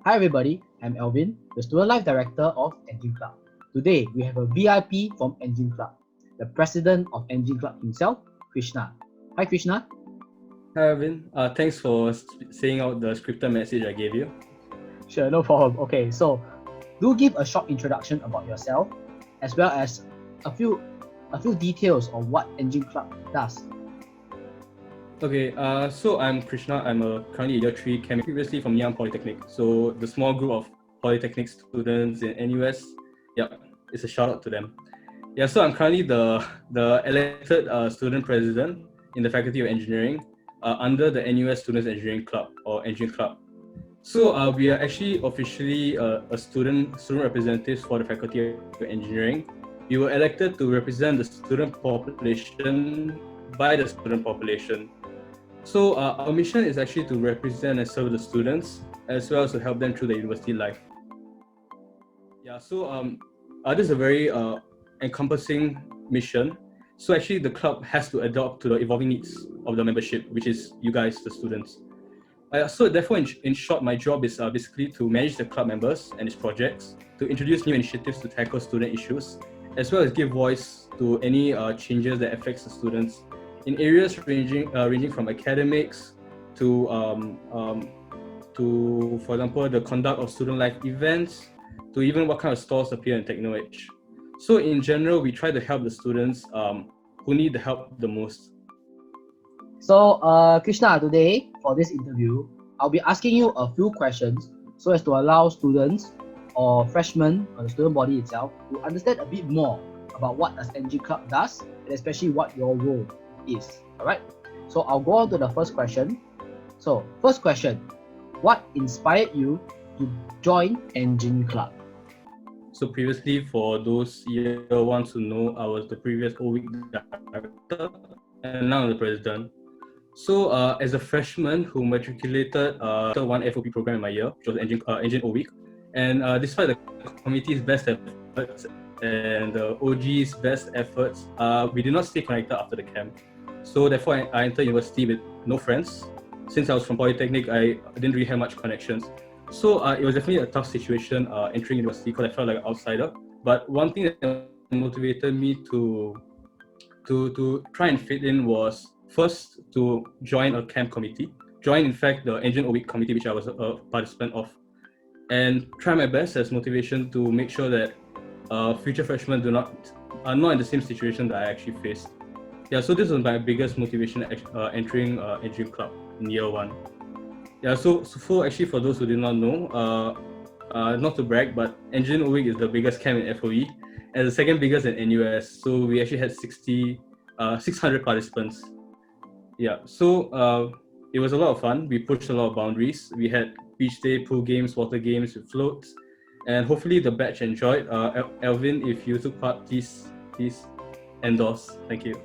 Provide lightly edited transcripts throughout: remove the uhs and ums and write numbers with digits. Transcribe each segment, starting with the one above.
Hi everybody, I'm Elvin, the Student Life Director of Engin Club. Today we have a VIP from Engin Club, the President of Engin Club himself, Krishna. Hi Krishna. Hi, Arvin. Thanks for saying out the scripted message I gave you. Sure, no problem. Okay, so do give a short introduction about yourself, as well as a few details of what Engin Club does. Okay, so I'm Krishna. I'm currently year 3 chemistry, previously from Young Polytechnic. So the small group of Polytechnic students in NUS, yeah, it's a shout out to them. Yeah, so I'm currently the elected student president in the Faculty of Engineering under the NUS Students Engineering Club or Engine Club. So we are actually officially a student representatives for the Faculty of Engineering. We were elected to represent the student population by the student population. So our mission is actually to represent and serve the students as well as to help them through the university life. Yeah, so this is a very encompassing mission. So actually the club has to adapt to the evolving needs of the membership, which is you guys, the students. So therefore, in short, my job is basically to manage the club members and its projects, to introduce new initiatives to tackle student issues, as well as give voice to any changes that affects the students in areas ranging from academics to for example, the conduct of student life events, to even what kind of stalls appear in TechnoEdge. So in general, we try to help the students who need the help the most. So, Krishna, today for this interview, I'll be asking you a few questions so as to allow students or freshmen or the student body itself to understand a bit more about what does Engin Club does and especially what your role is. All right. So I'll go on to the first question. So, first question: what inspired you to join Engin Club? So previously, for those year ones who know, I was the previous O-Week director, and now I'm the president. So as a freshman who matriculated one FOP program in my year, which was Engine O-Week, and despite the committee's best efforts and the OG's best efforts, we did not stay connected after the camp. So therefore, I entered university with no friends. Since I was from Polytechnic, I didn't really have much connections. So it was definitely a tough situation entering university because I felt like an outsider. But one thing that motivated me to try and fit in was first to join a camp committee, join in fact the Engine O-Week committee, which I was a participant of, and try my best as motivation to make sure that future freshmen are not in the same situation that I actually faced. Yeah, so this was my biggest motivation entering Engine Club in year 1. Yeah, so for those who did not know, not to brag, but Engine O-Week is the biggest camp in FOE and the second biggest in NUS. So we actually had 600 participants. Yeah, so it was a lot of fun. We pushed a lot of boundaries. We had beach day, pool games, water games with floats, and hopefully the batch enjoyed. Elvin, if you took part, please endorse. Thank you.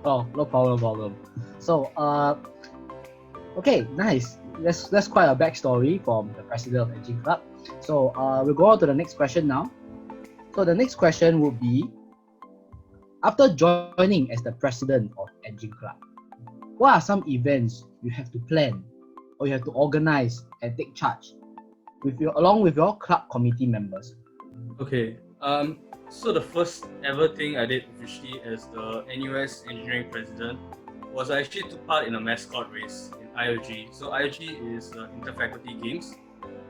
Oh, no problem, no problem. So, okay, nice. That's quite a backstory from the president of Engin Club. So we'll go on to the next question now. So the next question would be: after joining as the president of Engin Club, what are some events you have to plan or you have to organize and take charge along with your club committee members? Okay. So the first ever thing I did officially as the NUS engineering president was I actually took part in a mascot race in IOG. So IOG is Interfaculty Games,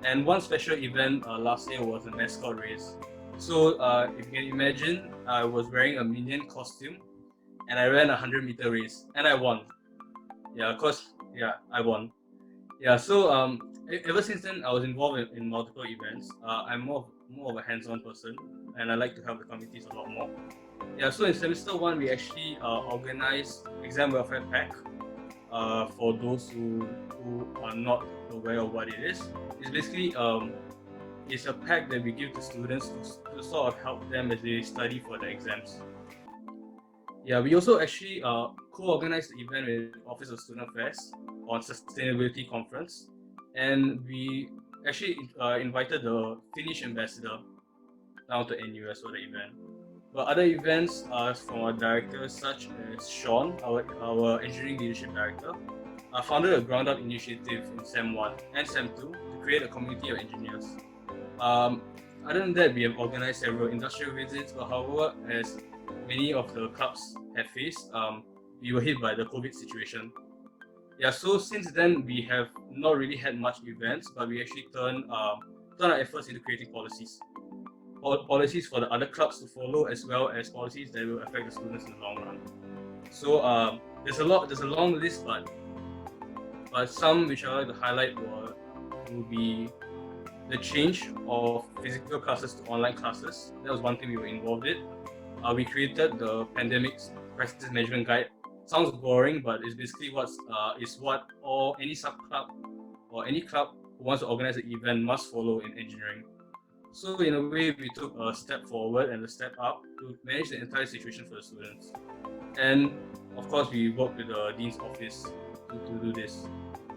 and one special event last year was a mascot race. So if you can imagine, I was wearing a minion costume, and I ran a 100-meter race, and I won. I won. Yeah, so ever since then, I was involved in multiple events. I'm more of a hands-on person, and I like to help the committees a lot more. Yeah, so in semester 1, we actually organized exam welfare pack. For those who are not aware of what it is, it's basically it's a pack that we give to students to sort of help them as they study for the exams. Yeah, we also actually co-organized the event with Office of Student Affairs on Sustainability Conference, and we actually invited the Finnish ambassador down to NUS for the event. But other events from our directors, such as Sean, our engineering leadership director, founded a ground-up initiative in Sem 1 and Sem 2 to create a community of engineers. Other than that, we have organized several industrial visits, but however, as many of the clubs have faced, we were hit by the COVID situation. Yeah, so since then, we have not really had much events, but we actually turn our efforts into creating policies. Policies for the other clubs to follow, as well as policies that will affect the students in the long run. So there's a long list, but some which I like to highlight will be the change of physical classes to online classes. That was one thing we were involved in. We created the pandemic crisis management guide. Sounds boring, but it's basically what any sub club or any club who wants to organize an event must follow in engineering. So in a way, we took a step forward and a step up to manage the entire situation for the students. And of course, we worked with the dean's office to do this.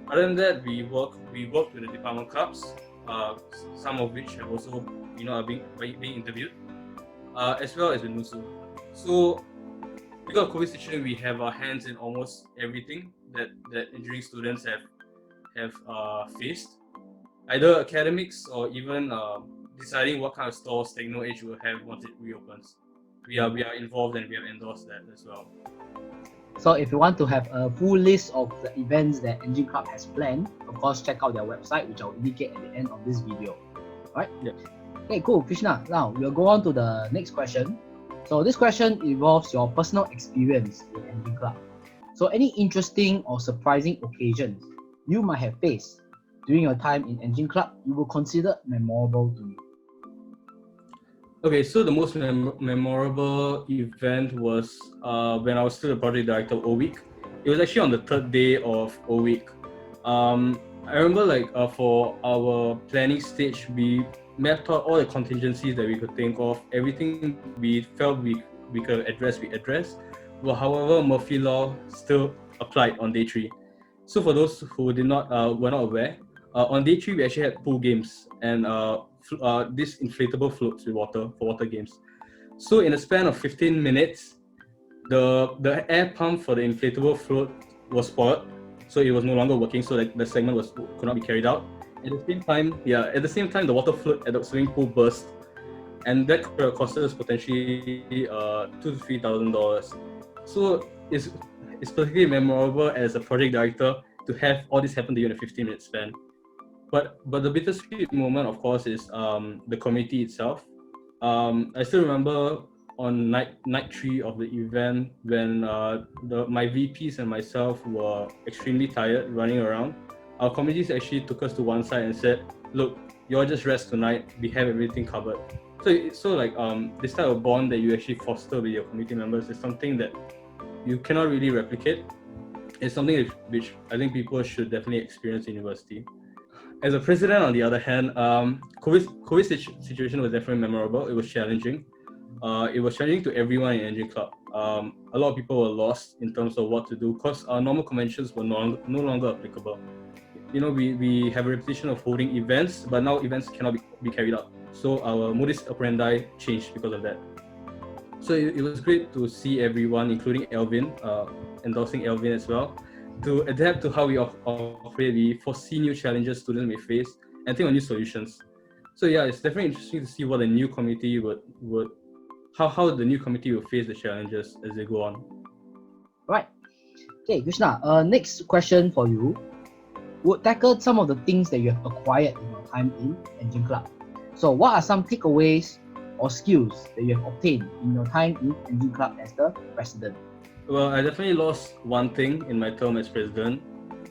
Other than that, we worked with the department clubs, some of which have also are being interviewed, as well as the NUSU. So because of COVID situation, we have our hands in almost everything that engineering students have faced, either academics or even deciding what kind of stores Techno Edge will have once it reopens. We are involved and we have endorsed that as well. So if you want to have a full list of the events that Engin Club has planned, of course check out their website, which I'll indicate at the end of this video. Alright? Yep. Okay, cool, Krishna. Now we'll go on to the next question. So this question involves your personal experience in Engin Club. So any interesting or surprising occasions you might have faced during your time in Engin Club you will consider memorable to you? Okay, so the most memorable event was when I was still the project director of O Week. It was actually on the third day of O Week. I remember for our planning stage, we mapped out all the contingencies that we could think of. Everything we felt we could address, we addressed. But however, Murphy Law still applied on day 3. So for those who were not aware, on day 3 we actually had pool games and this inflatable floats with water for water games. So in a span of 15 minutes, the air pump for the inflatable float was spoiled, so it was no longer working. So the segment could not be carried out. At the same time, the water float at the swimming pool burst, and that could have cost us potentially $2,000 to $3,000. So it's particularly memorable as a project director to have all this happen to you in a 15-minute span. But the bittersweet moment, of course, is the community itself. I still remember on night 3 of the event when my VPs and myself were extremely tired running around. Our committees actually took us to one side and said, "Look, you all just rest tonight. We have everything covered." So this type of bond that you actually foster with your community members is something that you cannot really replicate. It's something which I think people should definitely experience in university. As a president, on the other hand, COVID situation was definitely memorable. It was challenging. It was challenging to everyone in Engin Club. A lot of people were lost in terms of what to do because our normal conventions were no longer applicable. We have a reputation of holding events, but now events cannot be carried out. So our modus operandi changed because of that. So it was great to see everyone, including Elvin, endorsing Elvin as well, to adapt to how we operate. We foresee new challenges students may face and think of new solutions. So yeah, it's definitely interesting to see what the new committee how the new committee will face the challenges as they go on. Right. Okay, Krishna, next question for you would tackle some of the things that you have acquired in your time in Engin Club. So what are some takeaways or skills that you have obtained in your time in Engin Club as the president? Well, I definitely lost one thing in my term as president.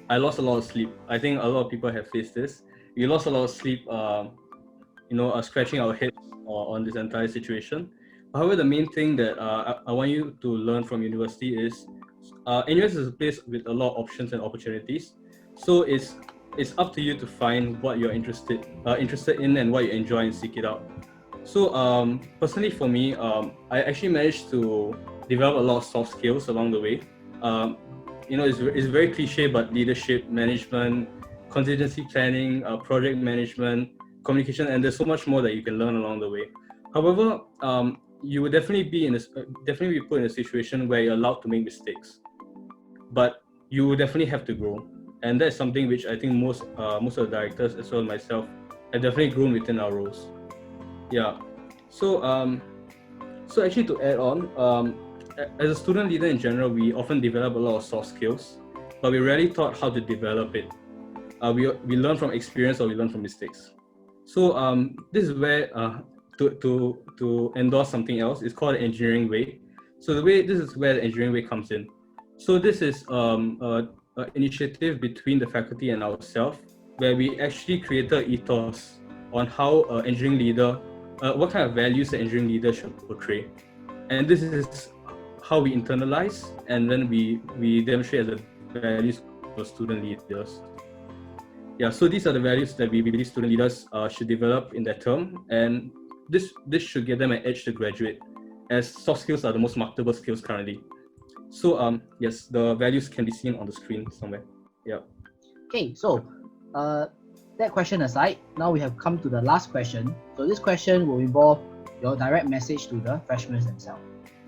I lost a lot of sleep. I think a lot of people have faced this. We lost a lot of sleep, scratching our heads on this entire situation. However, the main thing that I want you to learn from university is NUS is a place with a lot of options and opportunities. So it's up to you to find what you're interested in and what you enjoy and seek it out. So personally for me, I actually managed to develop a lot of soft skills along the way. It's very cliche, but leadership, management, contingency planning, project management, communication, and there's so much more that you can learn along the way. However, you will definitely be put in a situation where you're allowed to make mistakes, but you will definitely have to grow. and that's something which I think most of the directors as well as myself have definitely grown within our roles. Yeah. So actually to add on, as a student leader in general, we often develop a lot of soft skills, but we rarely taught how to develop it. We learn from experience or we learn from mistakes. So this is where to endorse something else, it's called the engineering way. So this is where the engineering way comes in. So this is an initiative between the faculty and ourselves, where we actually created ethos on how engineering leader, what kind of values the engineering leader should portray. And this is how we internalize and then we demonstrate as the values for student leaders. Yeah, so these are the values that we believe student leaders should develop in their term, and this should give them an edge to graduate, as soft skills are the most marketable skills currently. So yes, the values can be seen on the screen somewhere. Yeah. Okay, so that question aside, now we have come to the last question. So this question will involve your direct message to the freshmen themselves.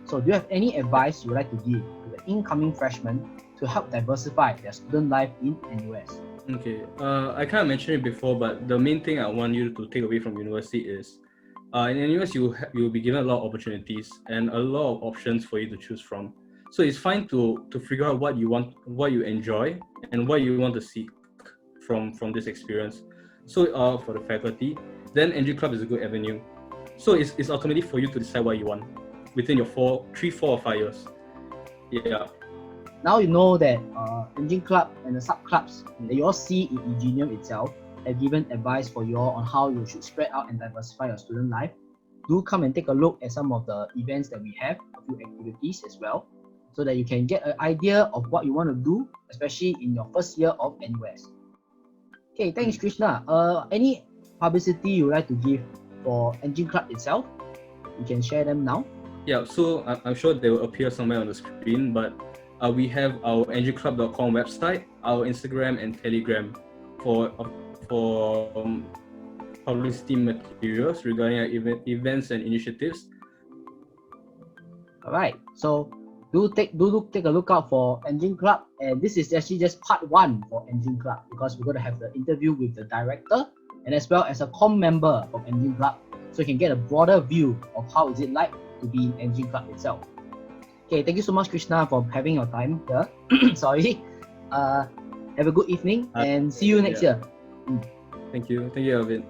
So do you have any advice you would like to give to the incoming freshmen to help diversify their student life in NUS? Okay, I kind of mentioned it before, but the main thing I want you to take away from university is in NUS you will be given a lot of opportunities and a lot of options for you to choose from. So it's fine to figure out what you want, what you enjoy, and what you want to seek from this experience. So for the faculty, then Engin Club is a good avenue. So it's ultimately for you to decide what you want within your 3, 4, or 5 years. Yeah. Now you know that Engin Club and the sub-clubs that you all see in EGenium itself have given advice for you all on how you should spread out and diversify your student life. Do come and take a look at some of the events that we have, a few activities as well, so that you can get an idea of what you want to do, especially in your first year of NUS. Okay, thanks Krishna. Any publicity you would like to give for Engin Club itself? You can share them now. Yeah, so I'm sure they will appear somewhere on the screen, but we have our enginclub.com website, our Instagram and Telegram for publicity materials regarding our events and initiatives. All right, so do take a look out for Engin Club, and this is actually just part 1 for Engin Club, because we're going to have the interview with the director and as well as a com member from Engin Club, so you can get a broader view of how is it like to be in Engin Club itself. Okay, thank you so much Krishna for having your time here. Sorry. Have a good evening and see you next year. Thank you, Alvin.